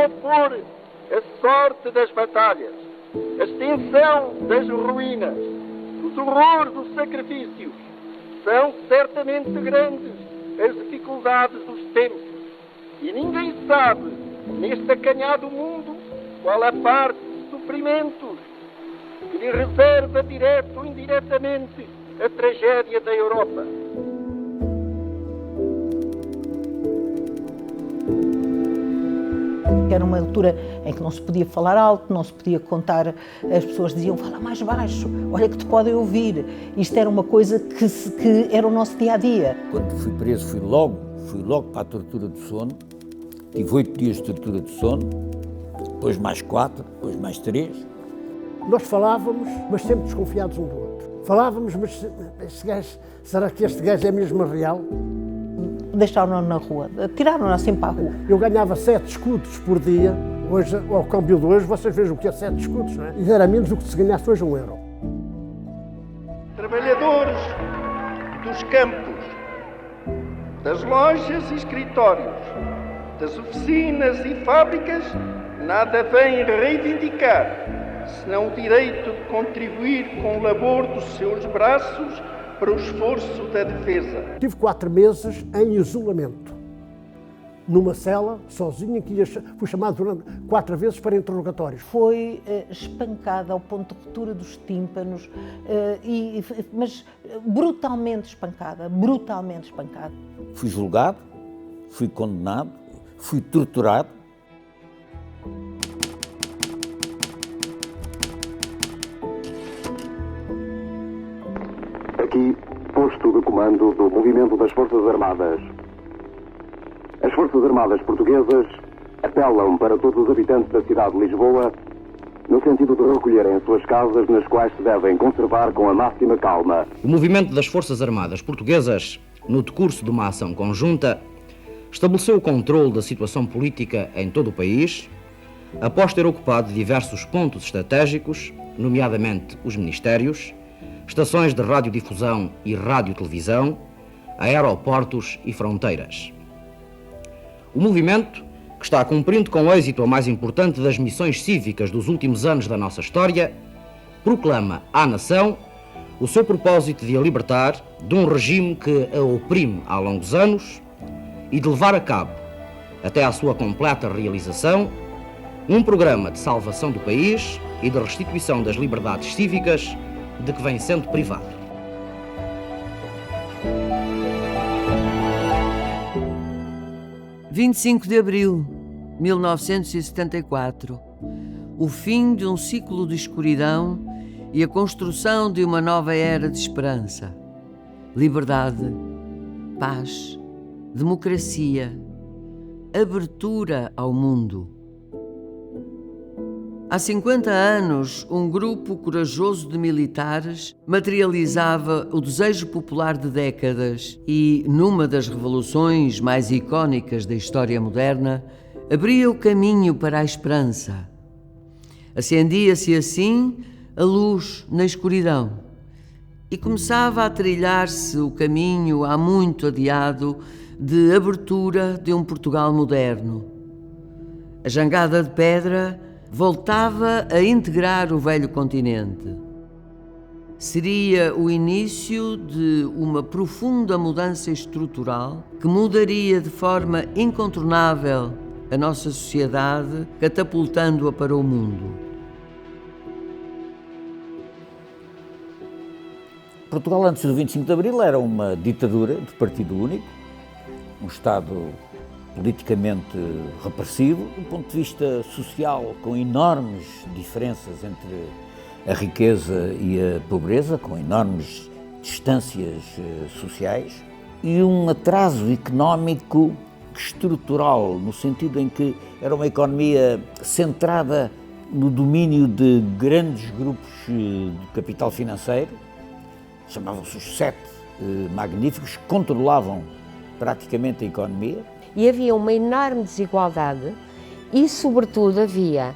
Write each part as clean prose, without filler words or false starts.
qual for a sorte das batalhas, a extensão das ruínas, os horrores dos sacrifícios, são certamente grandes as dificuldades dos tempos. E ninguém sabe, neste acanhado mundo, qual a parte de sofrimentos que lhe reserva, direto ou indiretamente, a tragédia da Europa. Era uma altura em que não se podia falar alto, não se podia contar, as pessoas diziam, fala mais baixo, olha que te podem ouvir. Isto era uma coisa que era o nosso dia-a-dia. Quando fui preso, fui logo para a tortura do sono, tive 8 dias de tortura do sono, depois mais 4, depois mais 3. Nós falávamos, mas sempre desconfiados um do outro. Falávamos, mas este gajo, será que este gajo é mesmo real? Deixaram-nos na rua, tiraram-nos assim para a rua. Eu ganhava 7 escudos por dia, hoje, ao câmbio de hoje, vocês vejam o que é 7 escudos, não é? E era menos do que se ganhasse hoje €1. Trabalhadores dos campos, das lojas e escritórios, das oficinas e fábricas, nada vêm reivindicar, senão o direito de contribuir com o labor dos seus braços para o esforço da defesa. Tive 4 meses em isolamento, numa cela, sozinho, que fui chamado 4 vezes para interrogatórios. Foi espancada ao ponto de ruptura dos tímpanos, mas brutalmente espancada. Fui julgado, fui condenado, fui torturado. Aqui, posto de comando do Movimento das Forças Armadas. As Forças Armadas portuguesas apelam para todos os habitantes da cidade de Lisboa no sentido de recolherem as suas casas, nas quais se devem conservar com a máxima calma. O Movimento das Forças Armadas portuguesas, no decurso de uma ação conjunta, estabeleceu o controle da situação política em todo o país, após ter ocupado diversos pontos estratégicos, nomeadamente os ministérios, estações de radiodifusão e radiotelevisão, aeroportos e fronteiras. O movimento, que está cumprindo com êxito a mais importante das missões cívicas dos últimos anos da nossa história, proclama à nação o seu propósito de a libertar de um regime que a oprime há longos anos e de levar a cabo, até à sua completa realização, um programa de salvação do país e de restituição das liberdades cívicas de que vem sendo privado. – 25 de abril, 1974. O fim de um ciclo de escuridão e a construção de uma nova era de esperança. Liberdade, paz, democracia, abertura ao mundo. Há 50 anos, um grupo corajoso de militares materializava o desejo popular de décadas e, numa das revoluções mais icónicas da história moderna, abria o caminho para a esperança. Acendia-se assim a luz na escuridão e começava a trilhar-se o caminho há muito adiado de abertura de um Portugal moderno. A jangada de pedra voltava a integrar o velho continente. Seria o início de uma profunda mudança estrutural que mudaria de forma incontornável a nossa sociedade, catapultando-a para o mundo. Portugal, antes do 25 de Abril, era uma ditadura de partido único, um Estado politicamente repressivo, do ponto de vista social, com enormes diferenças entre a riqueza e a pobreza, com enormes distâncias sociais, e um atraso económico estrutural, no sentido em que era uma economia centrada no domínio de grandes grupos de capital financeiro, chamavam-se os 7 magníficos, que controlavam praticamente a economia. E havia uma enorme desigualdade e, sobretudo, havia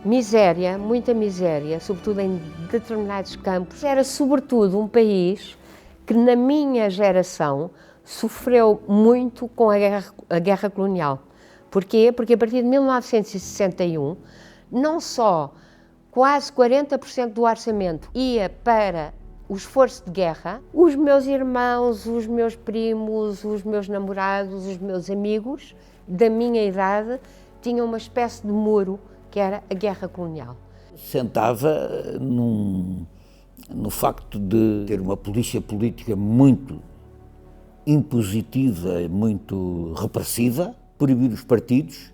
miséria, muita miséria, sobretudo em determinados campos. Era, sobretudo, um país que, na minha geração, sofreu muito com a guerra colonial, Porquê? Porque a partir de 1961, não só quase 40% do orçamento ia para o esforço de guerra, os meus irmãos, os meus primos, os meus namorados, os meus amigos da minha idade tinham uma espécie de muro que era a guerra colonial. Sentava no facto de ter uma polícia política muito impositiva, muito repressiva, proibir os partidos,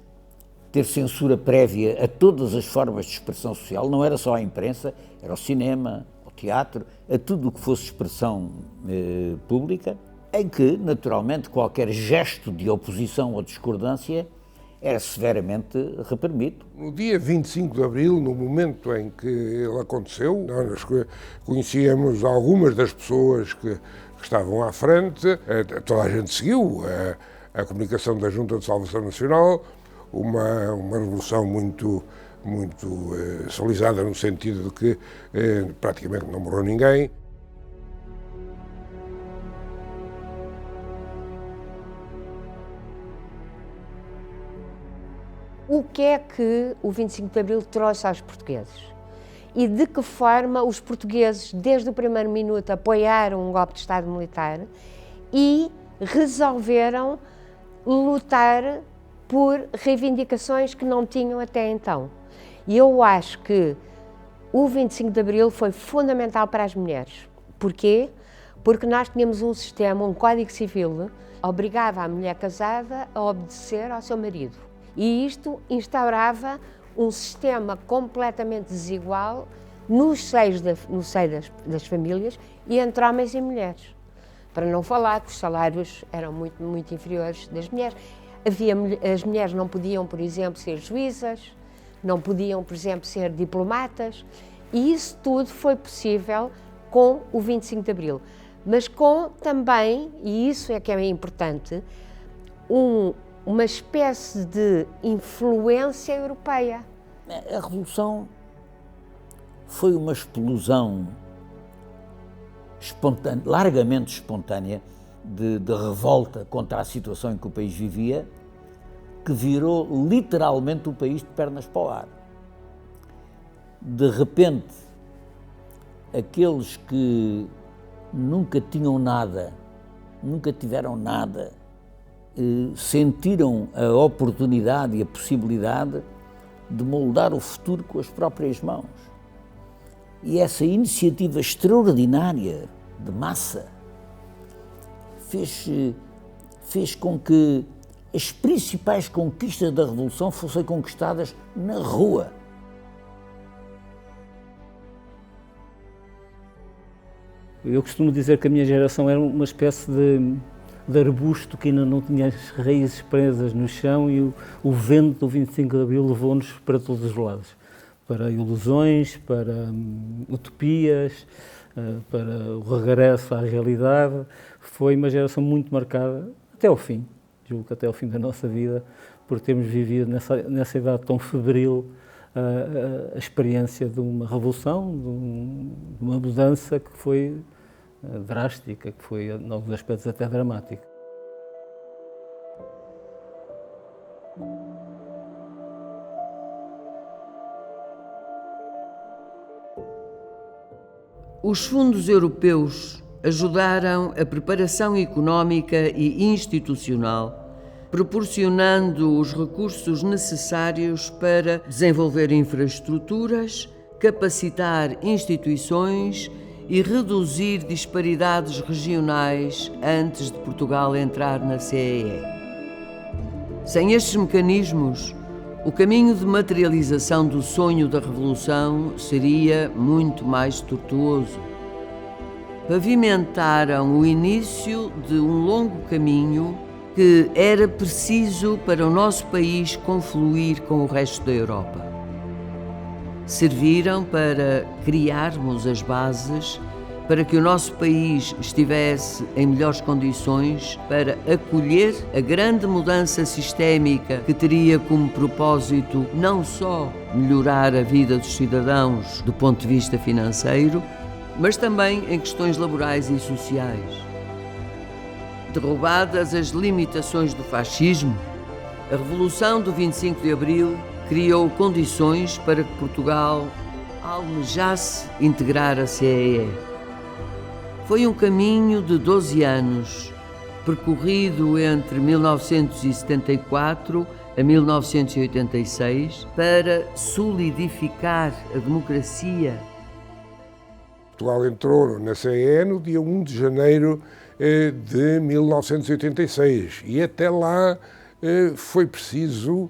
ter censura prévia a todas as formas de expressão social, não era só a imprensa, era o cinema, o teatro, a tudo o que fosse expressão pública, em que, naturalmente, qualquer gesto de oposição ou discordância era severamente reprimido. No dia 25 de Abril, no momento em que ele aconteceu, nós conhecíamos algumas das pessoas que estavam à frente, toda a gente seguiu a comunicação da Junta de Salvação Nacional, uma revolução muito civilizada no sentido de que praticamente não morreu ninguém. O que é que o 25 de Abril trouxe aos portugueses? E de que forma os portugueses, desde o primeiro minuto, apoiaram um golpe de Estado militar e resolveram lutar por reivindicações que não tinham até então. E eu acho que o 25 de Abril foi fundamental para as mulheres. Porquê? Porque nós tínhamos um sistema, um Código Civil, que obrigava a mulher casada a obedecer ao seu marido. E isto instaurava um sistema completamente desigual no seio das famílias e entre homens e mulheres. Para não falar que os salários eram muito inferiores das mulheres. As mulheres não podiam, por exemplo, ser juízas, não podiam, por exemplo, ser diplomatas, e isso tudo foi possível com o 25 de Abril. Mas com também, e isso é que é importante, uma espécie de influência europeia. A Revolução foi uma explosão espontânea, largamente espontânea, de revolta contra a situação em que o país vivia, que virou literalmente o país de pernas para o ar. De repente, aqueles que nunca tinham nada, nunca tiveram nada, sentiram a oportunidade e a possibilidade de moldar o futuro com as próprias mãos. E essa iniciativa extraordinária de massa fez com que as principais conquistas da Revolução fossem conquistadas na rua. Eu costumo dizer que a minha geração era uma espécie de arbusto que ainda não tinha as raízes presas no chão, e o vento do 25 de Abril levou-nos para todos os lados. Para ilusões, para utopias, para o regresso à realidade. Foi uma geração muito marcada até ao fim, julgo que até ao fim da nossa vida, por termos vivido nessa idade tão febril a experiência de uma revolução, de uma mudança que foi drástica, que foi, em alguns aspectos, até dramática. Os fundos europeus ajudaram a preparação económica e institucional, proporcionando os recursos necessários para desenvolver infraestruturas, capacitar instituições e reduzir disparidades regionais antes de Portugal entrar na CEE. Sem estes mecanismos, o caminho de materialização do sonho da Revolução seria muito mais tortuoso. Pavimentaram o início de um longo caminho que era preciso para o nosso país confluir com o resto da Europa. Serviram para criarmos as bases para que o nosso país estivesse em melhores condições para acolher a grande mudança sistémica que teria como propósito não só melhorar a vida dos cidadãos do ponto de vista financeiro, mas também em questões laborais e sociais. Derrubadas as limitações do fascismo, A Revolução do 25 de Abril criou condições para que Portugal almejasse integrar a CEE. Foi um caminho de 12 anos, percorrido entre 1974 a 1986, para solidificar a democracia. Portugal entrou na CEE no dia 1 de janeiro de 1986 e até lá foi preciso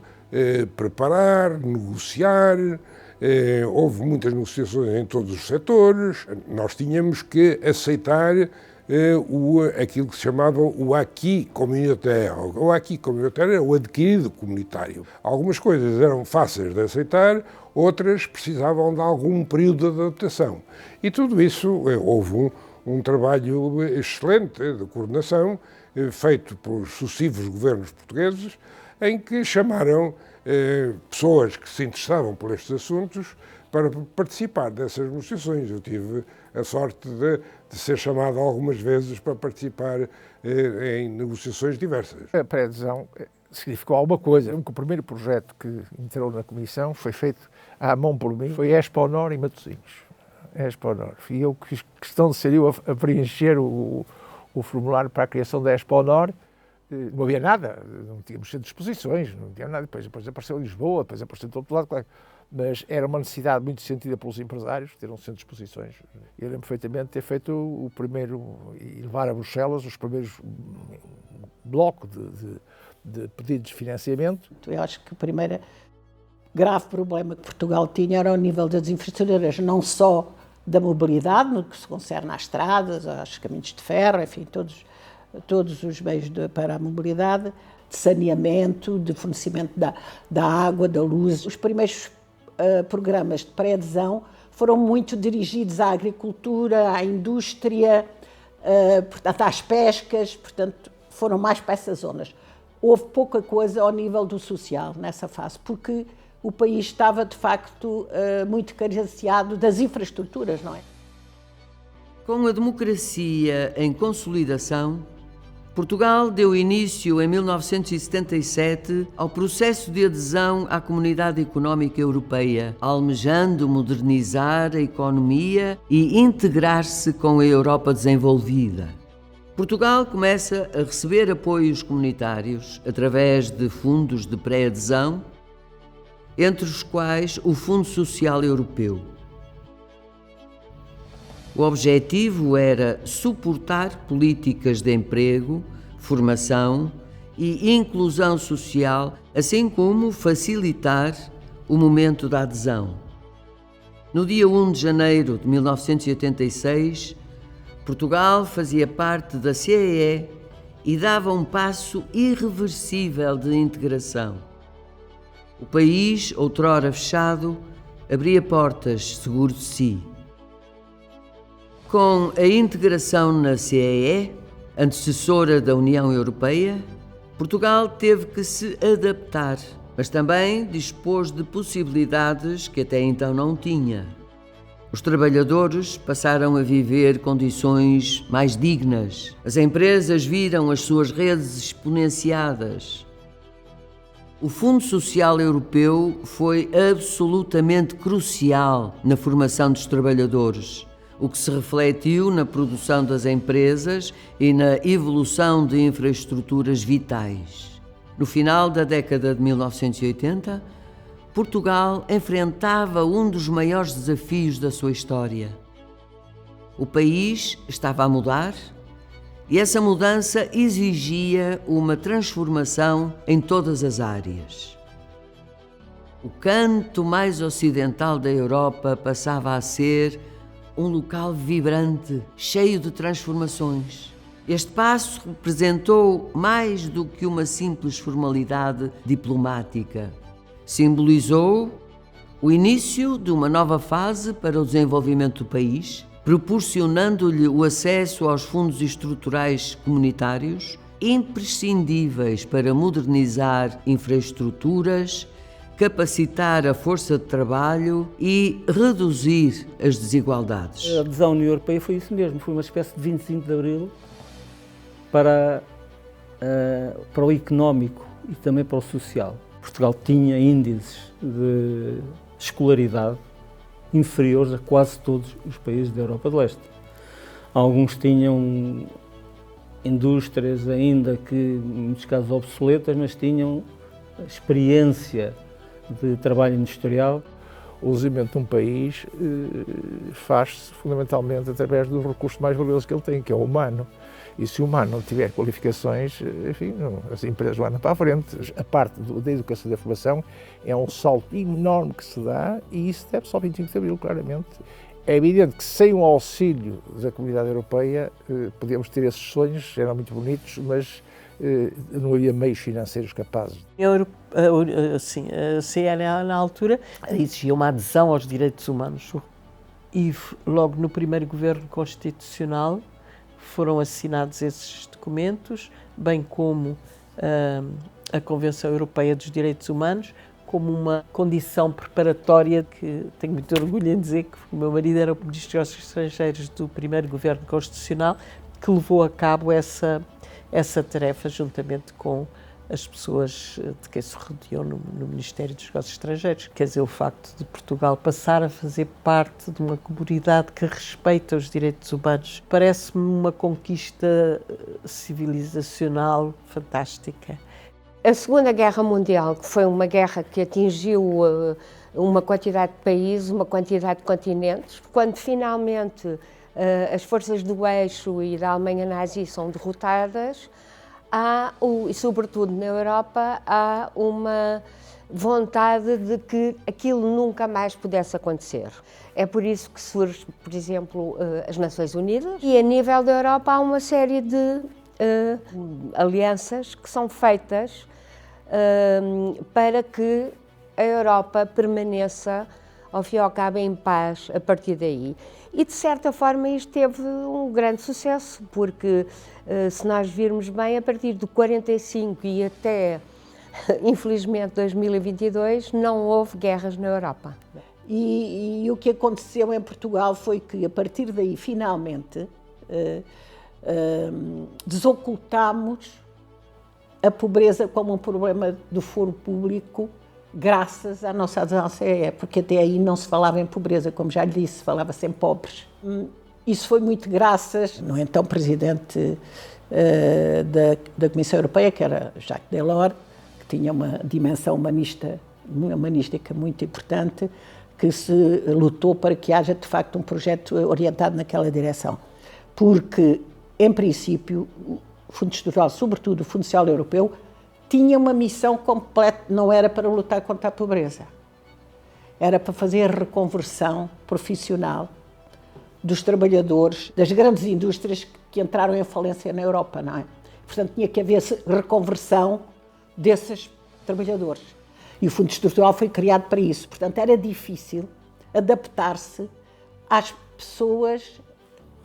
preparar, negociar, houve muitas negociações em todos os setores, nós tínhamos que aceitar aquilo que se chamava o acquis communautaire. O acquis communautaire é o adquirido comunitário. Algumas coisas eram fáceis de aceitar, outras precisavam de algum período de adaptação. E tudo isso, houve um trabalho excelente de coordenação feito por sucessivos governos portugueses, em que chamaram pessoas que se interessavam por estes assuntos para participar dessas negociações. Eu tive a sorte de ser chamado algumas vezes para participar em negociações diversas. A pré-adesão significou alguma coisa. O primeiro projeto que entrou na Comissão foi feito à mão por mim, foi Expo Honor em Matosinhos. Expo Honor. E eu fiz questão de ser eu a preencher o formulário para a criação da Expo Honor. Não havia nada, não tínhamos centro de exposições, não tinha nada. Depois apareceu Lisboa, depois apareceu todo lado, claro. Mas era uma necessidade muito sentida pelos empresários ter um centro de exposições. Eu lembro perfeitamente de ter feito o primeiro, e levar a Bruxelas os primeiros blocos de pedidos de financiamento. Eu acho que o primeiro grave problema que Portugal tinha era ao nível das infraestruturas, não só da mobilidade, no que se concerne às estradas, aos caminhos de ferro, enfim, todos os meios para a mobilidade, de saneamento, de fornecimento da água, da luz. Os primeiros programas de pré-adesão foram muito dirigidos à agricultura, à indústria, portanto, às pescas, portanto, foram mais para essas zonas. Houve pouca coisa ao nível do social nessa fase, porque o país estava, de facto, muito carenciado das infraestruturas, não é? Com a democracia em consolidação, Portugal deu início, em 1977, ao processo de adesão à Comunidade Económica Europeia, almejando modernizar a economia e integrar-se com a Europa desenvolvida. Portugal começa a receber apoios comunitários através de fundos de pré-adesão, entre os quais o Fundo Social Europeu. O objetivo era suportar políticas de emprego, formação e inclusão social, assim como facilitar o momento da adesão. No dia 1 de janeiro de 1986, Portugal fazia parte da CEE e dava um passo irreversível de integração. O país, outrora fechado, abria portas seguro de si. Com a integração na CEE, antecessora da União Europeia, Portugal teve que se adaptar, mas também dispôs de possibilidades que até então não tinha. Os trabalhadores passaram a viver condições mais dignas. As empresas viram as suas redes exponenciadas. O Fundo Social Europeu foi absolutamente crucial na formação dos trabalhadores, o que se refletiu na produção das empresas e na evolução de infraestruturas vitais. No final da década de 1980, Portugal enfrentava um dos maiores desafios da sua história. O país estava a mudar e essa mudança exigia uma transformação em todas as áreas. O canto mais ocidental da Europa passava a ser um local vibrante, cheio de transformações. Este passo representou mais do que uma simples formalidade diplomática. Simbolizou o início de uma nova fase para o desenvolvimento do país, proporcionando-lhe o acesso aos fundos estruturais comunitários, imprescindíveis para modernizar infraestruturas, capacitar a força de trabalho e reduzir as desigualdades. A adesão à União Europeia foi isso mesmo, foi uma espécie de 25 de Abril para o económico e também para o social. Portugal tinha índices de escolaridade inferiores a quase todos os países da Europa do Leste. Alguns tinham indústrias ainda que, em muitos casos, obsoletas, mas tinham experiência de trabalho industrial. O desenvolvimento de um país faz-se fundamentalmente através dos recursos mais valiosos que ele tem, que é o humano. E se o humano não tiver qualificações, enfim, as empresas não andam para a frente. A parte da educação e da formação é um salto enorme que se dá e isso deve-se ao 25 de Abril, claramente. É evidente que sem o auxílio da Comunidade Europeia podíamos ter esses sonhos, eram muito bonitos, mas não havia meios financeiros capazes. A CNA, na altura, exigia uma adesão aos direitos humanos e logo no primeiro governo constitucional foram assinados esses documentos, bem como a Convenção Europeia dos Direitos Humanos, como uma condição preparatória, que tenho muito orgulho em dizer que o meu marido era o Ministro dos Negócios Estrangeiros do primeiro governo constitucional, que levou a cabo essa tarefa juntamente com as pessoas de quem se rodeou no Ministério dos Negócios Estrangeiros. Quer dizer, o facto de Portugal passar a fazer parte de uma comunidade que respeita os direitos humanos parece-me uma conquista civilizacional fantástica. A Segunda Guerra Mundial, que foi uma guerra que atingiu uma quantidade de países, uma quantidade de continentes, quando finalmente as forças do eixo e da Alemanha nazi são derrotadas, e sobretudo na Europa, há uma vontade de que aquilo nunca mais pudesse acontecer. É por isso que surge, por exemplo, as Nações Unidas, e a nível da Europa há uma série de alianças que são feitas para que a Europa permaneça, ao fim e ao cabo, em paz a partir daí. E, de certa forma, isto teve um grande sucesso, porque, se nós virmos bem, a partir de 45 e até, infelizmente, 2022, não houve guerras na Europa. E o que aconteceu em Portugal foi que, a partir daí, finalmente, desocultámos a pobreza como um problema do foro público, graças à nossa adesão à CEE, porque até aí não se falava em pobreza, como já lhe disse, falava-se em pobres. Isso foi muito graças ao então presidente da Comissão Europeia, que era Jacques Delors, que tinha uma dimensão humanística muito importante, que se lutou para que haja, de facto, um projeto orientado naquela direção. Porque, em princípio, o Fundo Estrutural, sobretudo o Fundo Social Europeu, tinha uma missão completa, não era para lutar contra a pobreza, era para fazer a reconversão profissional dos trabalhadores das grandes indústrias que entraram em falência na Europa, não é? Portanto, tinha que haver reconversão desses trabalhadores. E o Fundo Estrutural foi criado para isso. Portanto, era difícil adaptar-se às pessoas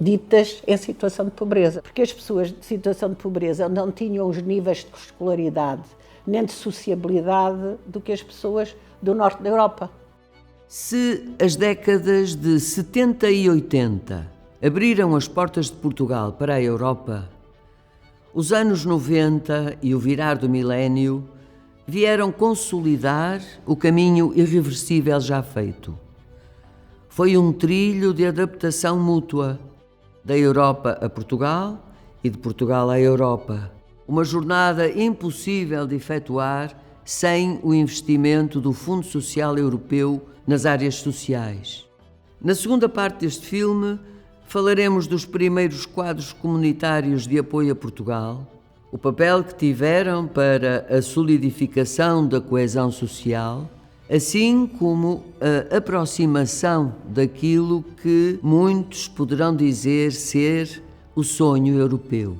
ditas em situação de pobreza, porque as pessoas de situação de pobreza não tinham os níveis de escolaridade nem de sociabilidade do que as pessoas do norte da Europa. Se as décadas de 70 e 80 abriram as portas de Portugal para a Europa, os anos 90 e o virar do milénio vieram consolidar o caminho irreversível já feito. Foi um trilho de adaptação mútua, da Europa a Portugal e de Portugal à Europa. Uma jornada impossível de efetuar sem o investimento do Fundo Social Europeu nas áreas sociais. Na segunda parte deste filme, falaremos dos primeiros quadros comunitários de apoio a Portugal, o papel que tiveram para a solidificação da coesão social, assim como a aproximação daquilo que muitos poderão dizer ser o sonho europeu.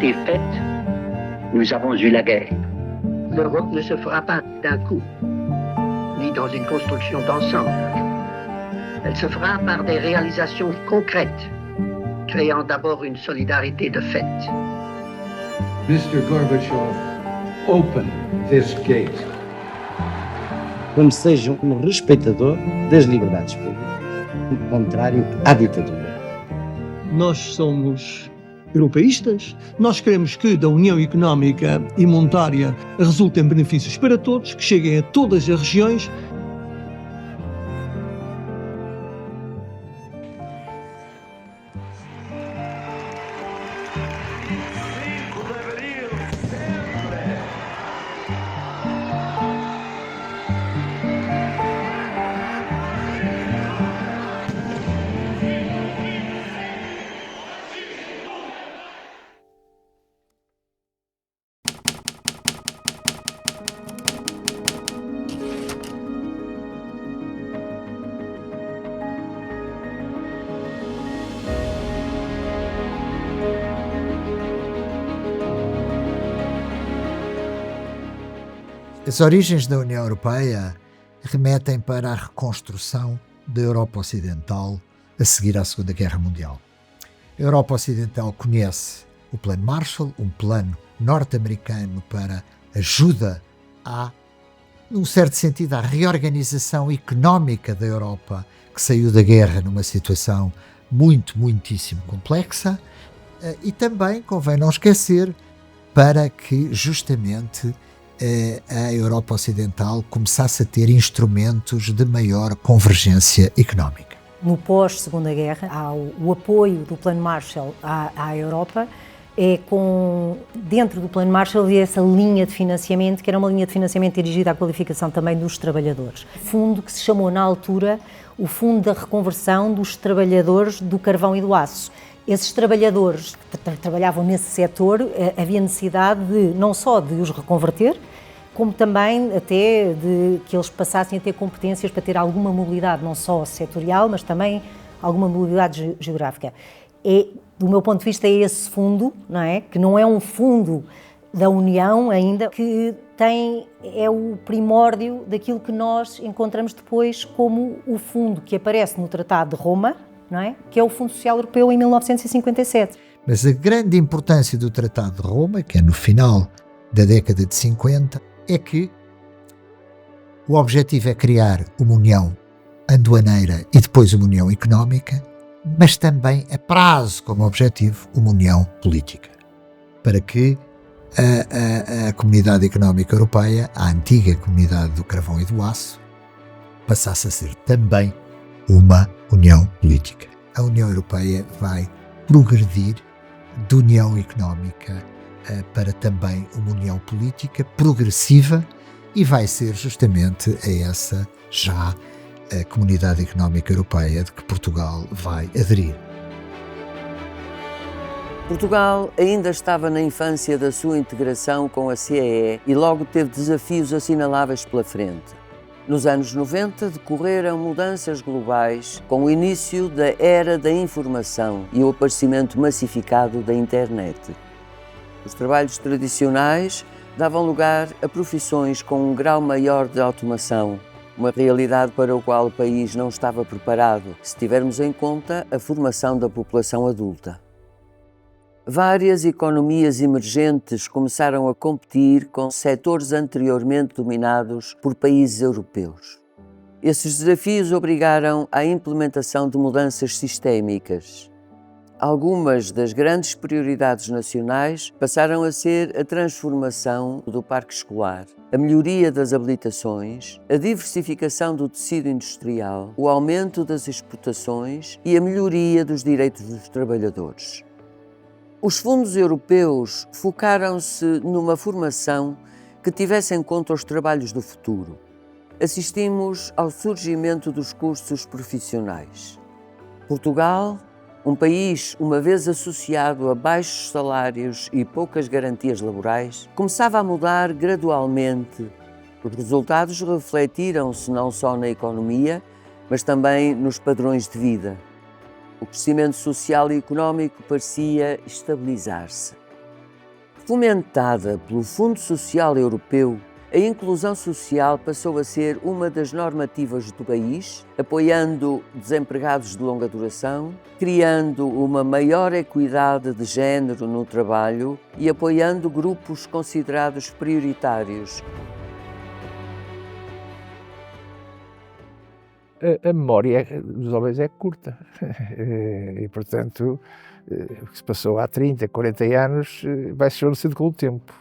été faite, nous avons eu la guerre. L'Europe ne se fera pas d'un coup, ni dans une construction d'ensemble. Elle se fera par des réalisations concrètes, créant d'abord une solidarité de fait. Mr. Gorbachev, open this gate. Como seja um respeitador das liberdades públicas, contrário à ditadura. Nós somos europeístas, nós queremos que da União Económica e Monetária resultem benefícios para todos, que cheguem a todas as regiões. As origens da União Europeia remetem para a reconstrução da Europa Ocidental a seguir à Segunda Guerra Mundial. A Europa Ocidental conhece o Plano Marshall, um plano norte-americano para ajuda num certo sentido, à reorganização económica da Europa, que saiu da guerra numa situação muitíssimo complexa, e também, convém não esquecer, para que justamente a Europa Ocidental começasse a ter instrumentos de maior convergência económica. No pós-Segunda Guerra, há o apoio do Plano Marshall à Europa, dentro do Plano Marshall havia essa linha de financiamento, que era uma linha de financiamento dirigida à qualificação também dos trabalhadores. Fundo que se chamou na altura o Fundo da Reconversão dos Trabalhadores do Carvão e do Aço. Esses trabalhadores que trabalhavam nesse setor, havia necessidade não só de os reconverter, como também até de que eles passassem a ter competências para ter alguma mobilidade, não só setorial, mas também alguma mobilidade geográfica. Do meu ponto de vista, é esse fundo, não é? Que não é um fundo da União ainda, que é o primórdio daquilo que nós encontramos depois como o fundo que aparece no Tratado de Roma, não é? Que é o Fundo Social Europeu em 1957. Mas a grande importância do Tratado de Roma, que é no final da década de 50, é que o objetivo é criar uma união aduaneira e depois uma união económica, mas também a prazo como objetivo uma união política, para que a Comunidade Económica Europeia, a antiga Comunidade do Carvão e do Aço, passasse a ser também uma união política. A União Europeia vai progredir de união económica para também uma união política progressiva e vai ser justamente a essa já a Comunidade Económica Europeia de que Portugal vai aderir. Portugal ainda estava na infância da sua integração com a CEE e logo teve desafios assinaláveis pela frente. Nos anos 90 decorreram mudanças globais com o início da era da informação e o aparecimento massificado da internet. Os trabalhos tradicionais davam lugar a profissões com um grau maior de automação, uma realidade para a qual o país não estava preparado, se tivermos em conta a formação da população adulta. Várias economias emergentes começaram a competir com setores anteriormente dominados por países europeus. Esses desafios obrigaram à implementação de mudanças sistémicas. Algumas das grandes prioridades nacionais passaram a ser a transformação do parque escolar, a melhoria das habilitações, a diversificação do tecido industrial, o aumento das exportações e a melhoria dos direitos dos trabalhadores. Os fundos europeus focaram-se numa formação que tivesse em conta os trabalhos do futuro. Assistimos ao surgimento dos cursos profissionais. Portugal, um país uma vez associado a baixos salários e poucas garantias laborais, começava a mudar gradualmente. Os resultados refletiram-se não só na economia, mas também nos padrões de vida. O crescimento social e económico parecia estabilizar-se. Fomentada pelo Fundo Social Europeu, a inclusão social passou a ser uma das normativas do país, apoiando desempregados de longa duração, criando uma maior equidade de género no trabalho e apoiando grupos considerados prioritários. A memória dos homens é curta e, portanto, o que se passou há 30, 40 anos vai se esvaecendo com o tempo.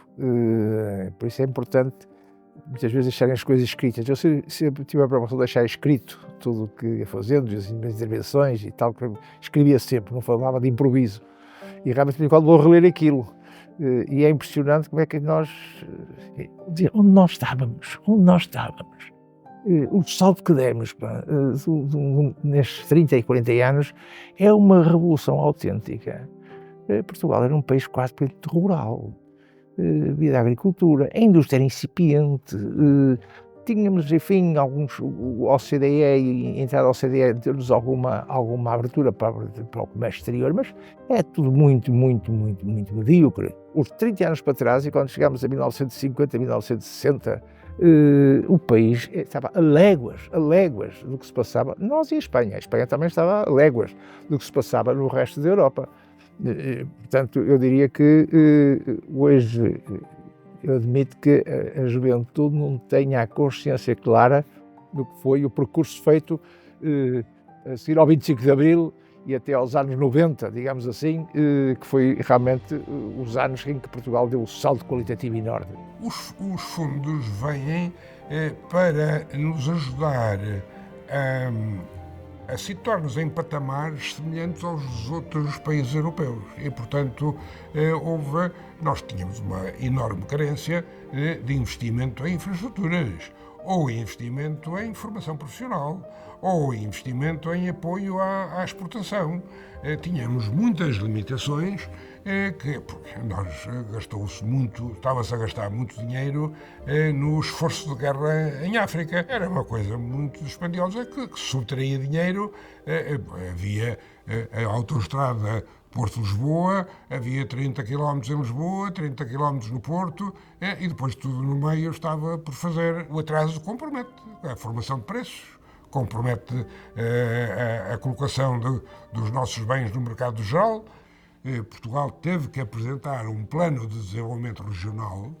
Por isso é importante muitas vezes deixarem as coisas escritas. Eu sempre tive a preocupação de deixar escrito tudo o que ia fazendo, as intervenções e tal, escrevia sempre, não falava de improviso. E realmente, quando vou reler aquilo, e é impressionante como é que onde nós estávamos, o salto que demos nestes 30 e 40 anos é uma revolução autêntica. Portugal era um país quase rural, havia agricultura, a indústria era incipiente, tínhamos, enfim, o OCDE, a entrada da OCDE deu-nos alguma abertura para o comércio exterior, mas é tudo muito medíocre. Os 30 anos para trás, e quando chegámos a 1950, 1960, o país estava a léguas do que se passava, nós e a Espanha também estava a léguas do que se passava no resto da Europa. Portanto, eu diria que hoje eu admito que a juventude não tenha a consciência clara do que foi o percurso feito a seguir ao 25 de Abril e até aos anos 90, digamos assim, que foi realmente os anos em que Portugal deu um salto qualitativo enorme. Os fundos vêm para nos ajudar a situar-nos em patamares semelhantes aos outros países europeus e, portanto, nós tínhamos uma enorme carência de investimento em infraestruturas, ou investimento em formação profissional, ou investimento em apoio à exportação. Tínhamos muitas limitações, porque nós estava-se a gastar muito dinheiro no esforço de guerra em África. Era uma coisa muito dispendiosa que subtraía dinheiro. Havia a autoestrada Porto-Lisboa, havia 30 km em Lisboa, 30 km no Porto, e depois tudo no meio estava por fazer. O atraso compromete a formação de preços, compromete a colocação dos nossos bens no mercado geral. Portugal teve que apresentar um plano de desenvolvimento regional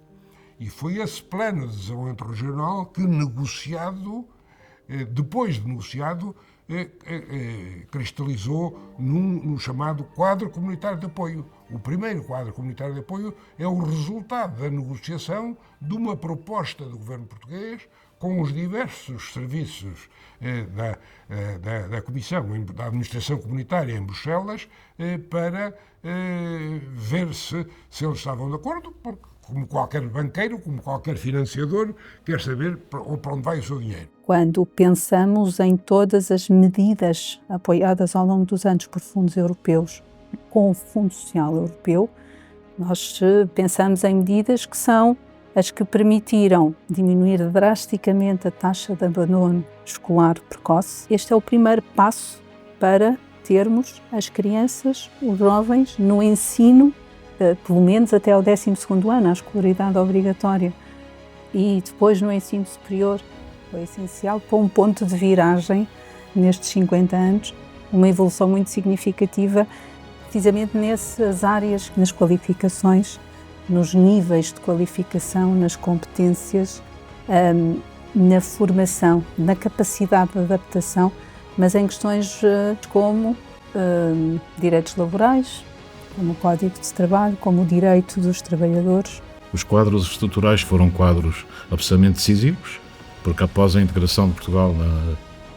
e foi esse plano de desenvolvimento regional que, depois de negociado, cristalizou no chamado quadro comunitário de apoio. O primeiro quadro comunitário de apoio é o resultado da negociação de uma proposta do governo português com os diversos serviços da Comissão, da Administração Comunitária em Bruxelas, para ver se eles estavam de acordo, porque, como qualquer banqueiro, como qualquer financiador, quer saber para onde vai o seu dinheiro. Quando pensamos em todas as medidas apoiadas ao longo dos anos por fundos europeus, com o Fundo Social Europeu, nós pensamos em medidas que são as que permitiram diminuir drasticamente a taxa de abandono escolar precoce. Este é o primeiro passo para termos as crianças, os jovens, no ensino, pelo menos até ao 12º ano, a escolaridade obrigatória. E depois no ensino superior foi essencial para um ponto de viragem nestes 50 anos, uma evolução muito significativa, precisamente nessas áreas, nas qualificações, nos níveis de qualificação, nas competências, na formação, na capacidade de adaptação, mas em questões como direitos laborais, como o Código de Trabalho, como o direito dos trabalhadores. Os quadros estruturais foram quadros absolutamente decisivos, porque após a integração de Portugal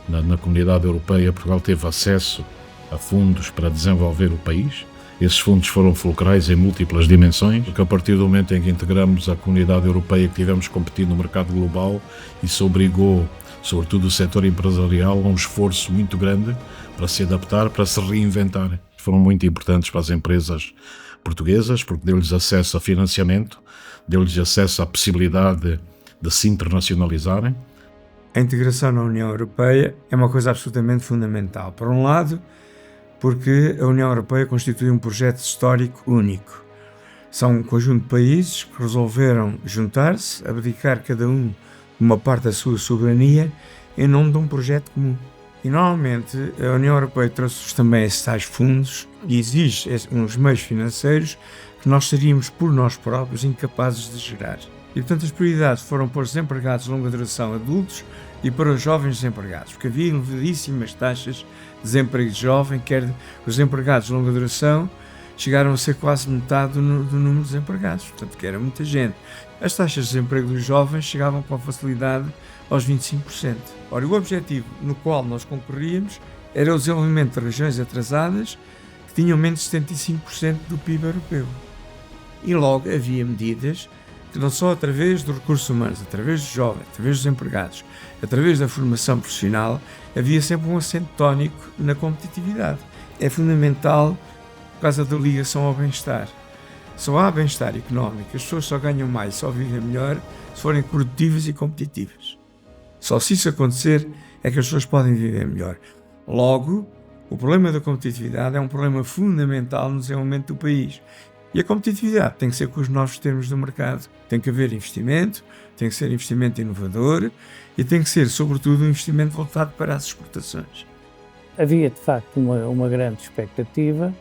na Comunidade Europeia, Portugal teve acesso a fundos para desenvolver o país. Esses fundos foram fulcrais em múltiplas dimensões, porque a partir do momento em que integramos a Comunidade Europeia, que tivemos que competir no mercado global, isso obrigou, sobretudo o setor empresarial, a um esforço muito grande para se adaptar, para se reinventar. Foram muito importantes para as empresas portuguesas, porque deu-lhes acesso a financiamento, deu-lhes acesso à possibilidade de se internacionalizarem. A integração na União Europeia é uma coisa absolutamente fundamental. Por um lado, porque a União Europeia constitui um projeto histórico único. São um conjunto de países que resolveram juntar-se, abdicar cada um uma parte da sua soberania em nome de um projeto comum. E normalmente a União Europeia trouxe-nos também esses tais fundos e exige uns meios financeiros que nós seríamos por nós próprios incapazes de gerar. E portanto as prioridades foram para os desempregados de longa duração adultos e para os jovens desempregados, porque havia elevadíssimas taxas de desemprego jovem, quer os desempregados de longa duração chegaram a ser quase metade do número de desempregados, portanto que era muita gente. As taxas de desemprego dos jovens chegavam com facilidade aos 25%. Ora, o objetivo no qual nós concorríamos era o desenvolvimento de regiões atrasadas que tinham menos de 75% do PIB europeu. E logo havia medidas que não só através dos recursos humanos, através dos jovens, através dos empregados, através da formação profissional, havia sempre um acento tónico na competitividade. É fundamental por causa da ligação ao bem-estar. Só há bem-estar económico, as pessoas só ganham mais, só vivem melhor se forem produtivas e competitivas. Só se isso acontecer é que as pessoas podem viver melhor. Logo, o problema da competitividade é um problema fundamental no desenvolvimento do país. E a competitividade tem que ser com os novos termos do mercado. Tem que haver investimento, tem que ser investimento inovador e tem que ser, sobretudo, um investimento voltado para as exportações. Havia, de facto, uma grande expectativa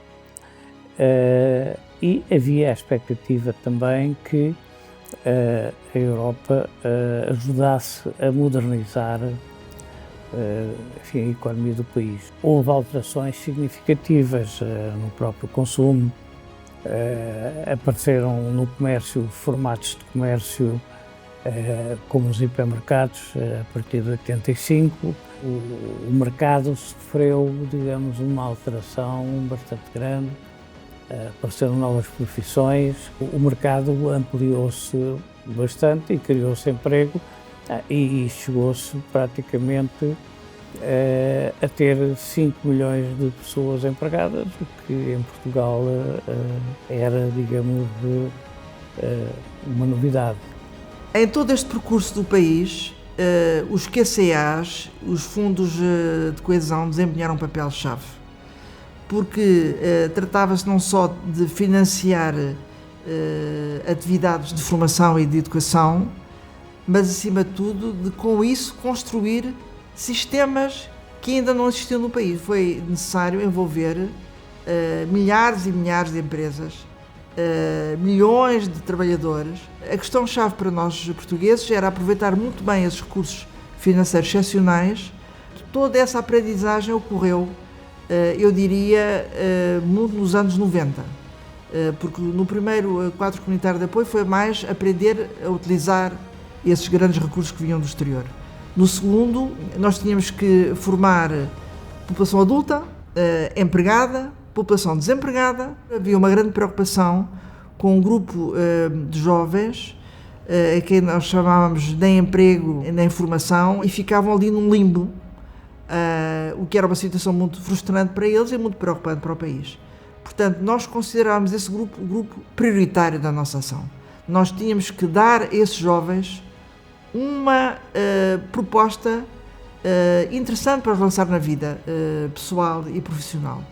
e havia a expectativa também que a Europa ajudasse a modernizar a economia do país. Houve alterações significativas no próprio consumo, apareceram no comércio formatos de comércio como os hipermercados a partir de 85. O mercado sofreu, digamos, uma alteração bastante grande. Apareceram novas profissões, o mercado ampliou-se bastante e criou-se emprego e chegou-se praticamente a ter 5 milhões de pessoas empregadas, o que em Portugal era, digamos, uma novidade. Em todo este percurso do país, os QCAs, os fundos de coesão, desempenharam um papel-chave, porque tratava-se não só de financiar atividades de formação e de educação, mas acima de tudo de com isso construir sistemas que ainda não existiam no país. Foi necessário envolver milhares e milhares de empresas, milhões de trabalhadores. A questão-chave para nós portugueses era aproveitar muito bem esses recursos financeiros excepcionais. Toda essa aprendizagem ocorreu, eu diria, muito nos anos 90, porque no primeiro quadro comunitário de apoio foi mais aprender a utilizar esses grandes recursos que vinham do exterior. No segundo, nós tínhamos que formar população adulta, empregada, população desempregada. Havia uma grande preocupação com um grupo de jovens, a quem nós chamávamos nem emprego, nem formação, e ficavam ali num limbo, o que era uma situação muito frustrante para eles e muito preocupante para o país. Portanto, nós considerámos esse grupo o grupo prioritário da nossa ação. Nós tínhamos que dar a esses jovens uma proposta interessante para os lançar na vida pessoal e profissional.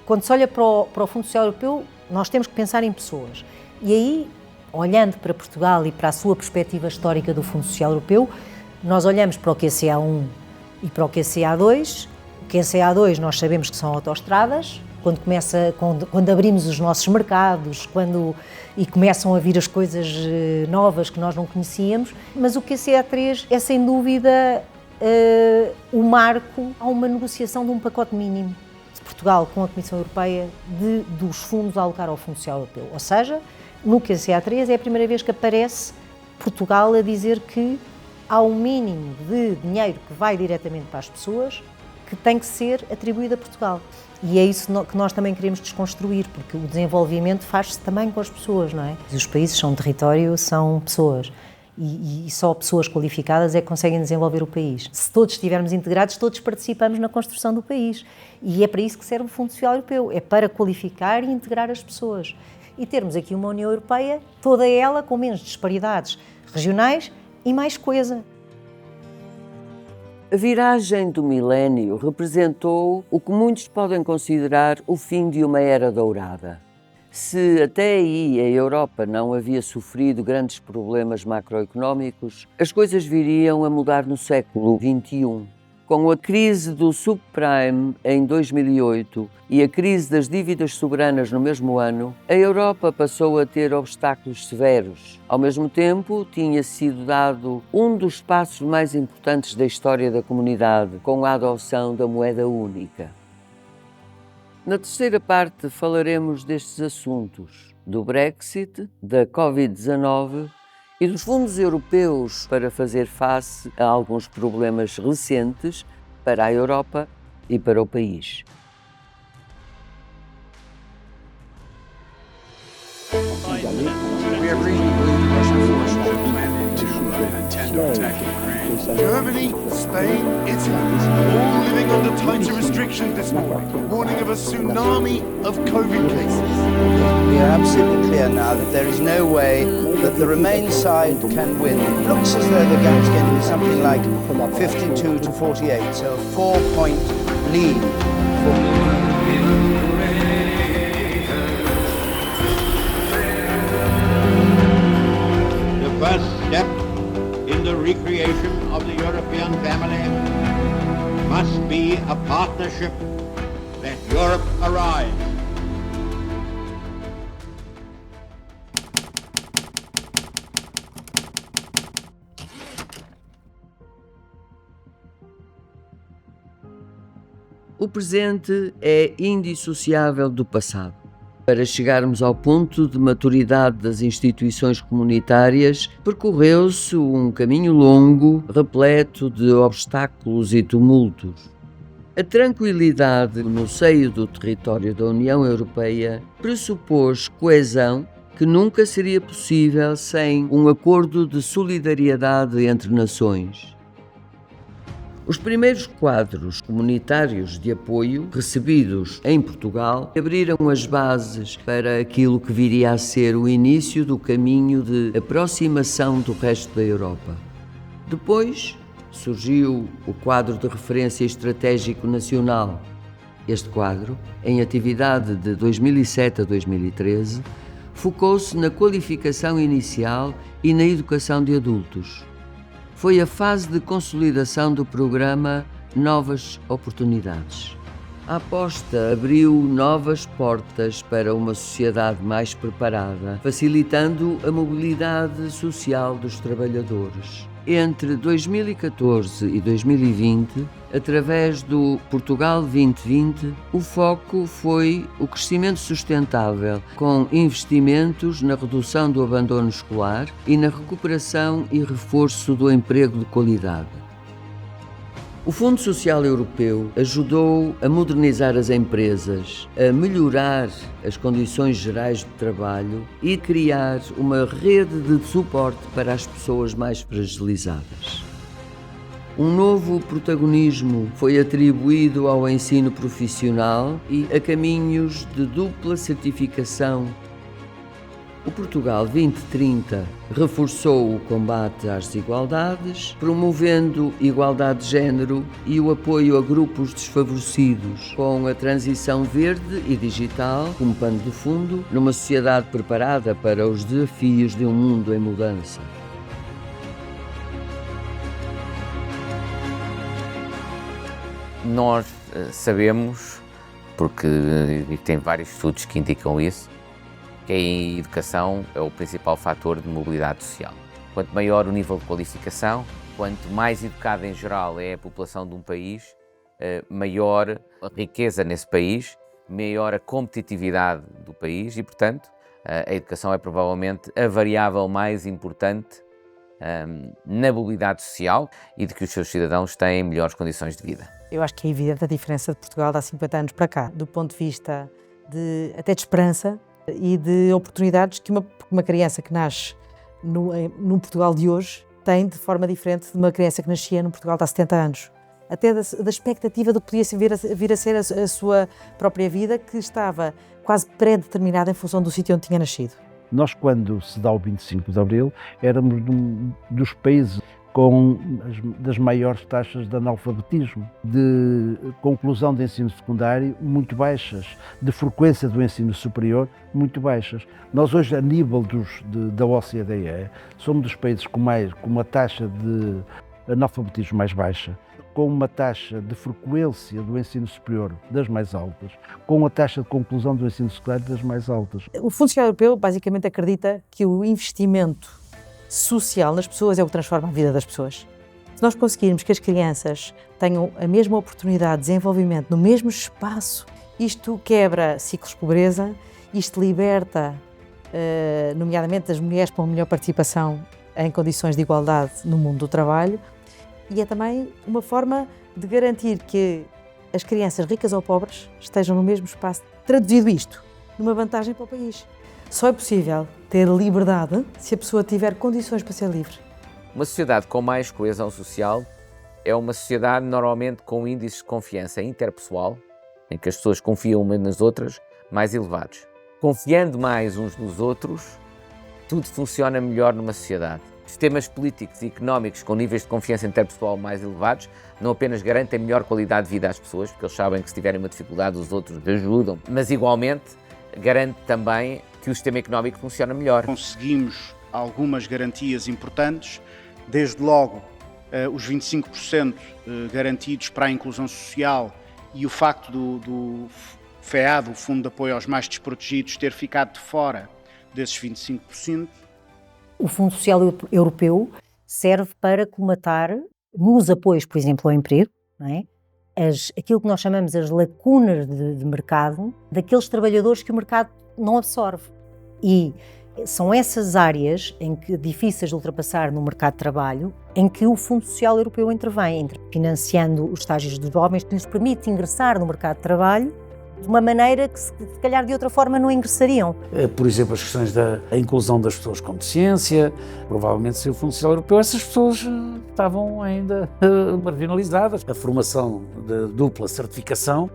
Quando se olha para o Fundo Social Europeu, nós temos que pensar em pessoas. E aí, olhando para Portugal e para a sua perspectiva histórica do Fundo Social Europeu, nós olhamos para o QCA1 e para o QCA2. O QCA2 nós sabemos que são autoestradas. Quando abrimos os nossos mercados, e começam a vir as coisas novas que nós não conhecíamos, mas o QCA3 é sem dúvida o marco a uma negociação de um pacote mínimo de Portugal com a Comissão Europeia dos fundos a alocar ao Fundo Social Europeu. Ou seja, no QCA3 é a primeira vez que aparece Portugal a dizer que há um mínimo de dinheiro que vai diretamente para as pessoas que tem que ser atribuído a Portugal. E é isso que nós também queremos desconstruir, porque o desenvolvimento faz-se também com as pessoas, não é? Os países são território, são pessoas. E só pessoas qualificadas é que conseguem desenvolver o país. Se todos estivermos integrados, todos participamos na construção do país. E é para isso que serve o Fundo Social Europeu, é para qualificar e integrar as pessoas. E termos aqui uma União Europeia, toda ela com menos disparidades regionais e mais coesa. A viragem do milénio representou o que muitos podem considerar o fim de uma era dourada. Se até aí a Europa não havia sofrido grandes problemas macroeconómicos, as coisas viriam a mudar no século XXI. Com a crise do subprime em 2008 e a crise das dívidas soberanas no mesmo ano, a Europa passou a ter obstáculos severos. Ao mesmo tempo, tinha sido dado um dos passos mais importantes da história da comunidade, com a adoção da moeda única. Na terceira parte falaremos destes assuntos, do Brexit, da Covid-19 e dos fundos europeus para fazer face a alguns problemas recentes para a Europa e para o país. Germany, Spain, Italy, all living under tighter restrictions this morning, warning of a tsunami of COVID cases. We are absolutely clear now that there is no way that the Remain side can win. It looks as though the gap's going to be something like 52 to 48, so a 4-point lead. The first step in the recreation of the European family must be a partnership. Let Europe arise. O presente é indissociável do passado. Para chegarmos ao ponto de maturidade das instituições comunitárias, percorreu-se um caminho longo, repleto de obstáculos e tumultos. A tranquilidade no seio do território da União Europeia pressupôs coesão que nunca seria possível sem um acordo de solidariedade entre nações. Os primeiros quadros comunitários de apoio recebidos em Portugal abriram as bases para aquilo que viria a ser o início do caminho de aproximação do resto da Europa. Depois surgiu o quadro de referência estratégico nacional. Este quadro, em atividade de 2007 a 2013, focou-se na qualificação inicial e na educação de adultos. Foi a fase de consolidação do programa Novas Oportunidades. A aposta abriu novas portas para uma sociedade mais preparada, facilitando a mobilidade social dos trabalhadores. Entre 2014 e 2020, através do Portugal 2020, o foco foi o crescimento sustentável, com investimentos na redução do abandono escolar e na recuperação e reforço do emprego de qualidade. O Fundo Social Europeu ajudou a modernizar as empresas, a melhorar as condições gerais de trabalho e criar uma rede de suporte para as pessoas mais fragilizadas. Um novo protagonismo foi atribuído ao ensino profissional e a caminhos de dupla certificação. O Portugal 2030 reforçou o combate às desigualdades, promovendo igualdade de género e o apoio a grupos desfavorecidos, com a transição verde e digital como pano de fundo, numa sociedade preparada para os desafios de um mundo em mudança. Nós sabemos, porque tem vários estudos que indicam isso, que a educação é o principal fator de mobilidade social. Quanto maior o nível de qualificação, quanto mais educada em geral é a população de um país, maior a riqueza nesse país, maior a competitividade do país e, portanto, a educação é provavelmente a variável mais importante na mobilidade social e de que os seus cidadãos têm melhores condições de vida. Eu acho que é evidente a diferença de Portugal de há 50 anos para cá, do ponto de vista até de esperança e de oportunidades que uma criança que nasce no Portugal de hoje tem de forma diferente de uma criança que nascia no Portugal de há 70 anos. Até da expectativa do que podia vir a ser a sua própria vida, que estava quase pré-determinada em função do sítio onde tinha nascido. Nós, quando se dá o 25 de Abril, éramos dos países com das maiores taxas de analfabetismo, de conclusão de ensino secundário muito baixas, de frequência do ensino superior muito baixas. Nós hoje, a nível da OCDE, somos dos países com uma taxa de analfabetismo mais baixa, com uma taxa de frequência do ensino superior das mais altas, com a taxa de conclusão do ensino secundário das mais altas. O Fundo Social Europeu basicamente acredita que o investimento social nas pessoas é o que transforma a vida das pessoas. Se nós conseguirmos que as crianças tenham a mesma oportunidade de desenvolvimento no mesmo espaço, isto quebra ciclos de pobreza, isto liberta, nomeadamente as mulheres, para uma melhor participação em condições de igualdade no mundo do trabalho, e é também uma forma de garantir que as crianças, ricas ou pobres, estejam no mesmo espaço. Traduzido isto, numa vantagem para o país. Só é possível ter liberdade se a pessoa tiver condições para ser livre. Uma sociedade com mais coesão social é uma sociedade normalmente com índices de confiança interpessoal, em que as pessoas confiam umas nas outras, mais elevados. Confiando mais uns nos outros, tudo funciona melhor numa sociedade. Sistemas políticos e económicos com níveis de confiança interpessoal mais elevados não apenas garantem melhor qualidade de vida às pessoas, porque eles sabem que se tiverem uma dificuldade os outros ajudam, mas igualmente garante também que o sistema económico funciona melhor. Conseguimos algumas garantias importantes, desde logo os 25% garantidos para a inclusão social e o facto do FEAD, o Fundo de Apoio aos Mais Desprotegidos, ter ficado de fora desses 25%. O Fundo Social Europeu serve para colmatar, nos apoios, por exemplo, ao emprego, não é? Aquilo que nós chamamos as lacunas de mercado, daqueles trabalhadores que o mercado não absorve. E são essas áreas difíceis de ultrapassar no mercado de trabalho, em que o Fundo Social Europeu intervém, financiando os estágios dos jovens, que lhes permite ingressar no mercado de trabalho de uma maneira que, se calhar, de outra forma não ingressariam. Por exemplo, as questões da inclusão das pessoas com deficiência, provavelmente sem o Fundo Social Europeu, essas pessoas estavam ainda marginalizadas. A formação de dupla certificação.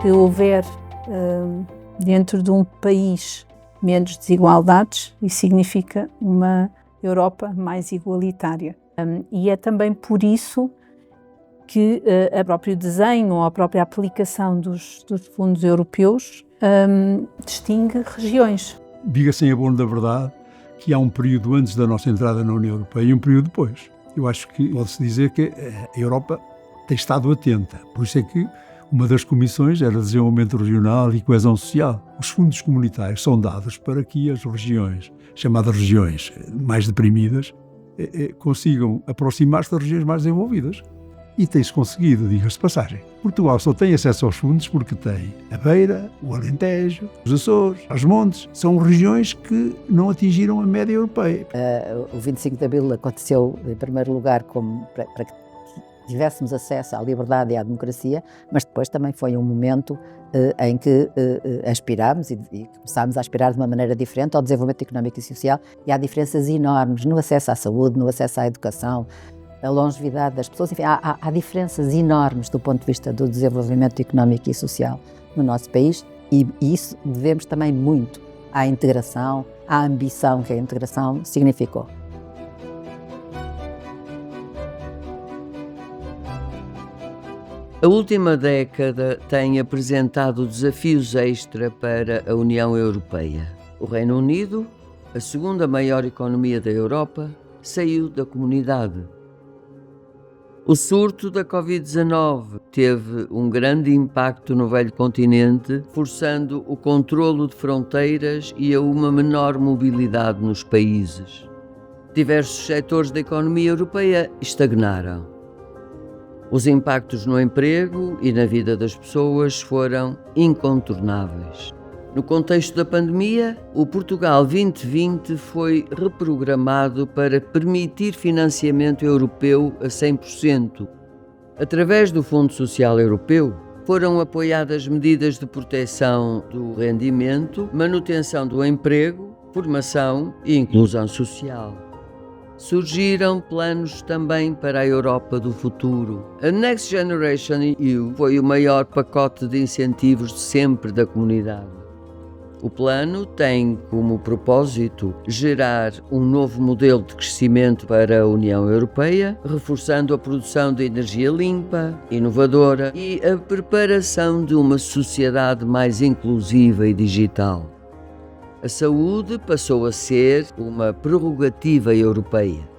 Se houver dentro de um país menos desigualdades, isso significa uma Europa mais igualitária. E é também por isso que o próprio desenho ou a própria aplicação dos fundos europeus distingue regiões. Diga-se em abono da verdade que há um período antes da nossa entrada na União Europeia e um período depois. Eu acho que pode-se dizer que a Europa tem estado atenta. Por isso é que uma das comissões era desenvolvimento regional e coesão social. Os fundos comunitários são dados para que as regiões, chamadas regiões mais deprimidas, consigam aproximar-se das regiões mais desenvolvidas. E tem-se conseguido, diga-se de passagem. Portugal só tem acesso aos fundos porque tem a Beira, o Alentejo, os Açores, os Montes. São regiões que não atingiram a média europeia. O 25 de Abril aconteceu, em primeiro lugar, para que tivéssemos acesso à liberdade e à democracia, mas depois também foi um momento em que aspirámos e começámos a aspirar de uma maneira diferente ao desenvolvimento económico e social, e há diferenças enormes no acesso à saúde, no acesso à educação, a longevidade das pessoas, enfim, há diferenças enormes do ponto de vista do desenvolvimento económico e social no nosso país, e isso devemos também muito à integração, à ambição que a integração significou. A última década tem apresentado desafios extra para a União Europeia. O Reino Unido, a segunda maior economia da Europa, saiu da comunidade. O surto da Covid-19 teve um grande impacto no velho continente, forçando o controlo de fronteiras e a uma menor mobilidade nos países. Diversos setores da economia europeia estagnaram. Os impactos no emprego e na vida das pessoas foram incontornáveis. No contexto da pandemia, o Portugal 2020 foi reprogramado para permitir financiamento europeu a 100%. Através do Fundo Social Europeu, foram apoiadas medidas de proteção do rendimento, manutenção do emprego, formação e inclusão social. Surgiram planos também para a Europa do futuro. A Next Generation EU foi o maior pacote de incentivos de sempre da comunidade. O plano tem como propósito gerar um novo modelo de crescimento para a União Europeia, reforçando a produção de energia limpa, inovadora e a preparação de uma sociedade mais inclusiva e digital. A saúde passou a ser uma prerrogativa europeia.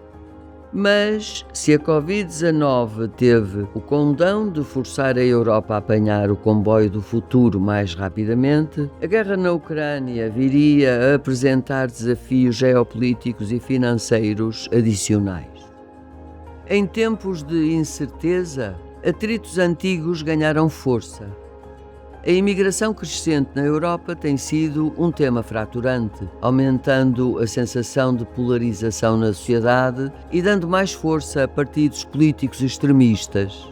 Mas, se a Covid-19 teve o condão de forçar a Europa a apanhar o comboio do futuro mais rapidamente, a guerra na Ucrânia viria a apresentar desafios geopolíticos e financeiros adicionais. Em tempos de incerteza, atritos antigos ganharam força. A imigração crescente na Europa tem sido um tema fraturante, aumentando a sensação de polarização na sociedade e dando mais força a partidos políticos extremistas.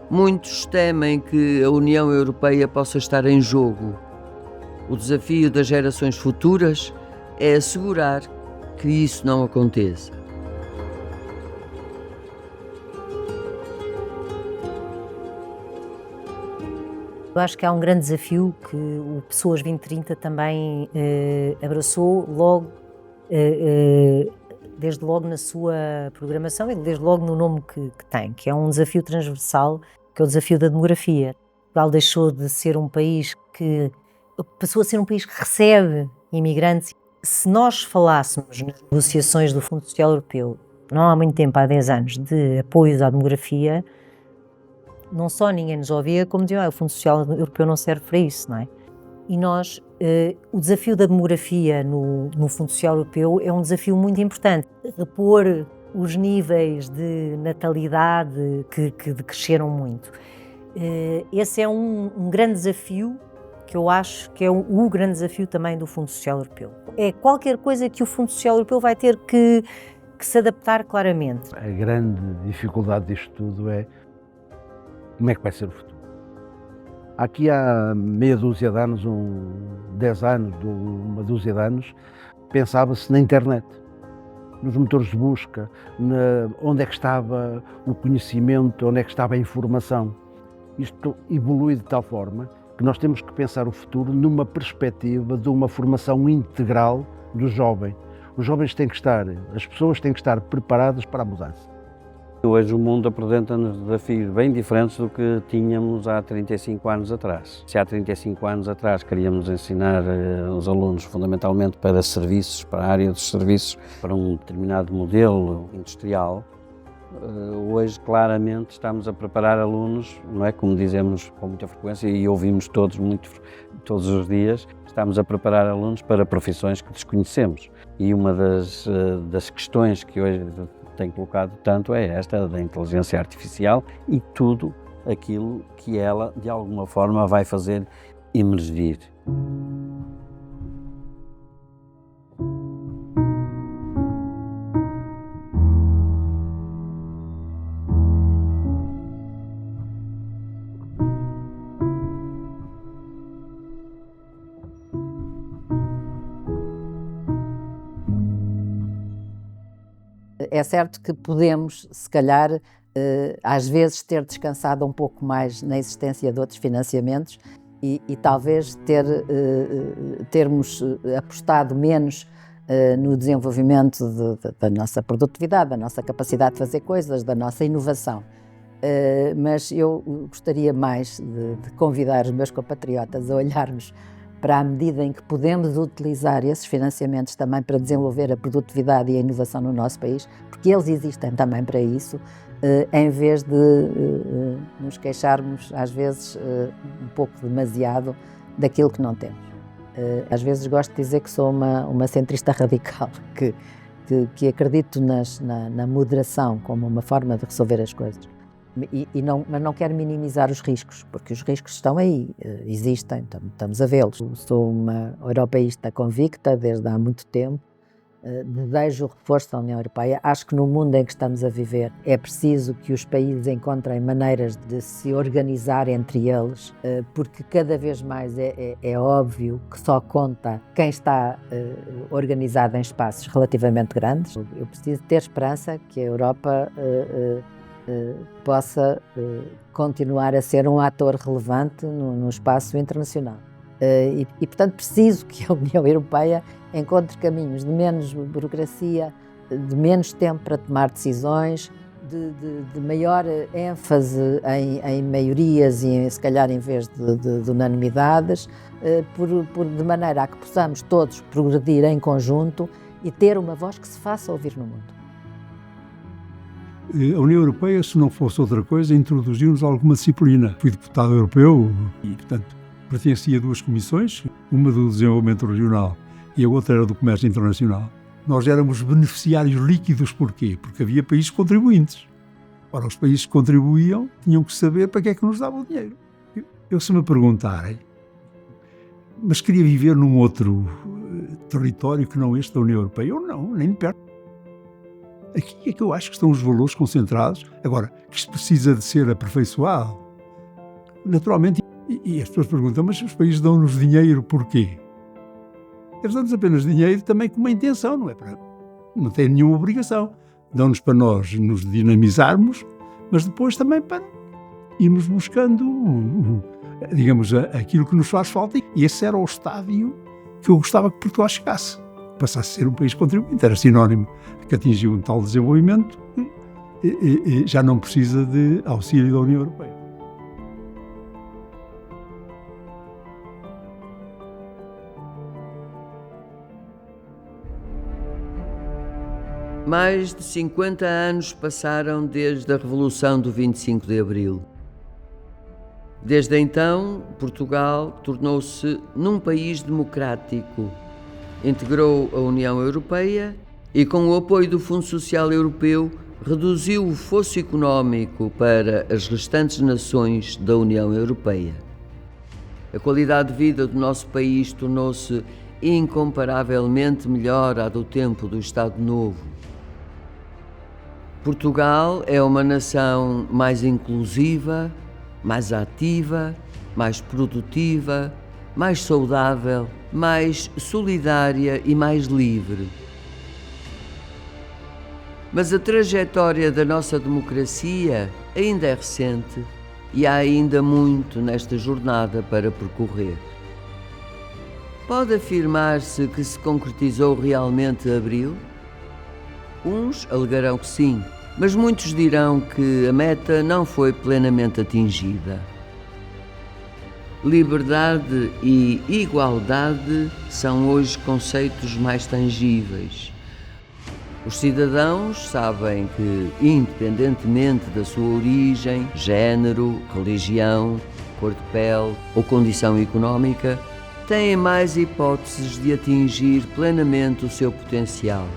Muitos temem que a União Europeia possa estar em jogo. O desafio das gerações futuras é assegurar que isso não aconteça. Eu acho que há um grande desafio que o Pessoas 2030 também abraçou logo, desde logo na sua programação e desde logo no nome que tem, que é um desafio transversal, que é o desafio da demografia. Portugal deixou de ser um país que passou a ser um país que recebe imigrantes. Se nós falássemos nas negociações do Fundo Social Europeu, não há muito tempo, há 10 anos, de apoios à demografia, não só ninguém nos ouvia, como diziam, o Fundo Social Europeu não serve para isso, não é? E nós, o desafio da demografia no Fundo Social Europeu é um desafio muito importante. Repor os níveis de natalidade que decresceram muito. Esse é um grande desafio que eu acho que é o grande desafio também do Fundo Social Europeu. É qualquer coisa que o Fundo Social Europeu vai ter que se adaptar claramente. A grande dificuldade disto tudo é como é que vai ser o futuro. Aqui há meia dúzia de anos, 10 anos, uma dúzia de anos, pensava-se na internet, nos motores de busca, onde é que estava o conhecimento, onde é que estava a informação. Isto evolui de tal forma que nós temos que pensar o futuro numa perspectiva de uma formação integral do jovem. Os jovens têm que estar, as pessoas têm que estar preparadas para a mudança. Hoje o mundo apresenta-nos desafios bem diferentes do que tínhamos há 35 anos atrás. Se há 35 anos atrás queríamos ensinar os alunos fundamentalmente para serviços, para a área dos serviços, para um determinado modelo industrial, hoje claramente estamos a preparar alunos, não é como dizemos com muita frequência e ouvimos todos os dias, estamos a preparar alunos para profissões que desconhecemos. E uma das questões que hoje tem colocado tanto é esta da inteligência artificial e tudo aquilo que ela, de alguma forma, vai fazer emergir. É certo que podemos, se calhar, às vezes ter descansado um pouco mais na existência de outros financiamentos e talvez termos apostado menos no desenvolvimento da nossa produtividade, da nossa capacidade de fazer coisas, da nossa inovação. Mas eu gostaria mais de convidar os meus compatriotas a olharmos para a medida em que podemos utilizar esses financiamentos também para desenvolver a produtividade e a inovação no nosso país, porque eles existem também para isso, em vez de nos queixarmos, às vezes, um pouco demasiado daquilo que não temos. Às vezes gosto de dizer que sou uma centrista radical, que acredito na moderação como uma forma de resolver as coisas. Mas não quero minimizar os riscos, porque os riscos estão aí, existem, estamos a vê-los. Sou uma europeísta convicta desde há muito tempo, desejo o reforço da União Europeia. Acho que no mundo em que estamos a viver é preciso que os países encontrem maneiras de se organizar entre eles, porque cada vez mais é óbvio que só conta quem está organizado em espaços relativamente grandes. Eu preciso ter esperança que a Europa possa continuar a ser um ator relevante no espaço internacional. E, portanto, preciso que a União Europeia encontre caminhos de menos burocracia, de menos tempo para tomar decisões, de maior ênfase em maiorias e, se calhar, em vez de unanimidades, de maneira a que possamos todos progredir em conjunto e ter uma voz que se faça ouvir no mundo. A União Europeia, se não fosse outra coisa, introduziu-nos alguma disciplina. Fui deputado europeu e, portanto, pertencia a duas comissões, uma do desenvolvimento regional e a outra era do comércio internacional. Nós éramos beneficiários líquidos, porquê? Porque havia países contribuintes. Ora, os países que contribuíam tinham que saber para que é que nos dava o dinheiro. Eu se me perguntarem, mas queria viver num outro território que não este da União Europeia, eu não, nem de perto. Aqui é que eu acho que estão os valores concentrados. Agora, que isto precisa de ser aperfeiçoado. Naturalmente, e as pessoas perguntam, mas os países dão-nos dinheiro porquê? Eles dão-nos apenas dinheiro também com uma intenção, não tem nenhuma obrigação. Dão-nos para nós nos dinamizarmos, mas depois também para irmos buscando, digamos, aquilo que nos faz falta. E esse era o estádio que eu gostava que Portugal chegasse. Passasse a ser um país contribuinte, era sinónimo que atingiu um tal desenvolvimento e já não precisa de auxílio da União Europeia. Mais de 50 anos passaram desde a Revolução do 25 de Abril. Desde então, Portugal tornou-se num país democrático, integrou a União Europeia e, com o apoio do Fundo Social Europeu, reduziu o fosso económico para as restantes nações da União Europeia. A qualidade de vida do nosso país tornou-se incomparavelmente melhor à do tempo do Estado Novo. Portugal é uma nação mais inclusiva, mais ativa, mais produtiva, mais saudável, mais solidária e mais livre. Mas a trajetória da nossa democracia ainda é recente e há ainda muito nesta jornada para percorrer. Pode afirmar-se que se concretizou realmente Abril? Uns alegarão que sim, mas muitos dirão que a meta não foi plenamente atingida. Liberdade e igualdade são hoje conceitos mais tangíveis. Os cidadãos sabem que, independentemente da sua origem, género, religião, cor de pele ou condição económica, têm mais hipóteses de atingir plenamente o seu potencial.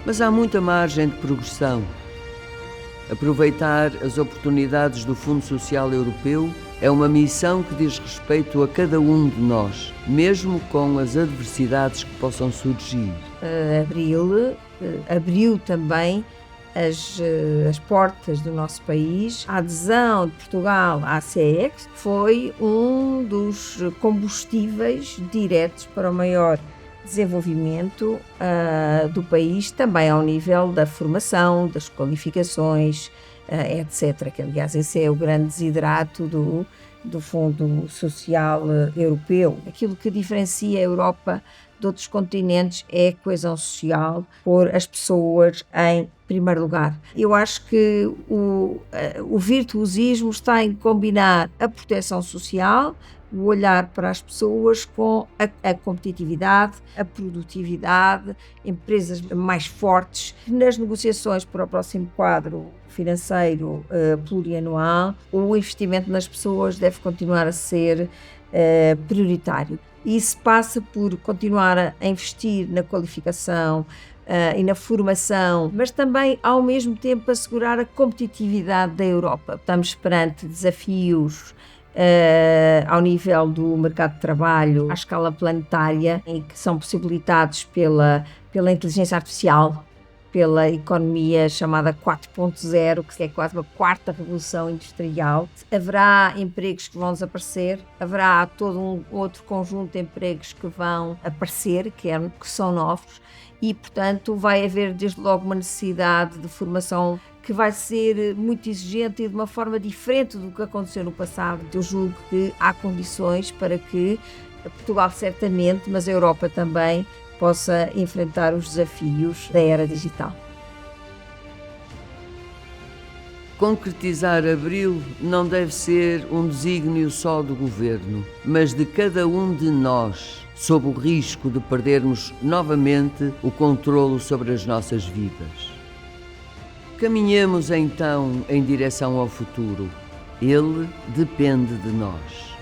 Mas há muita margem de progressão. Aproveitar as oportunidades do Fundo Social Europeu é uma missão que diz respeito a cada um de nós, mesmo com as adversidades que possam surgir. Abril abriu também as portas do nosso país. A adesão de Portugal à CE foi um dos combustíveis diretos para o maior desenvolvimento do país, também ao nível da formação, das qualificações, etc. Que, aliás, esse é o grande desiderato do Fundo Social Europeu. Aquilo que diferencia a Europa de outros continentes é a coesão social, pôr as pessoas em primeiro lugar. Eu acho que o virtuosismo está em combinar a proteção social, o olhar para as pessoas com a competitividade, a produtividade, empresas mais fortes. Nas negociações para o próximo quadro financeiro plurianual, o investimento nas pessoas deve continuar a ser prioritário. Isso passa por continuar a investir na qualificação, e na formação, mas também, ao mesmo tempo, assegurar a competitividade da Europa. Estamos perante desafios ao nível do mercado de trabalho, à escala planetária, em que são possibilitados pela inteligência artificial, pela economia chamada 4.0, que é quase uma quarta revolução industrial. Haverá empregos que vão desaparecer, haverá todo um outro conjunto de empregos que vão aparecer, que são novos, e, portanto, vai haver desde logo uma necessidade de formação que vai ser muito exigente e de uma forma diferente do que aconteceu no passado. Eu julgo que há condições para que Portugal certamente, mas a Europa também, possa enfrentar os desafios da era digital. Concretizar Abril não deve ser um desígnio só do Governo, mas de cada um de nós, sob o risco de perdermos novamente o controlo sobre as nossas vidas. Caminhemos então em direção ao futuro. Ele depende de nós.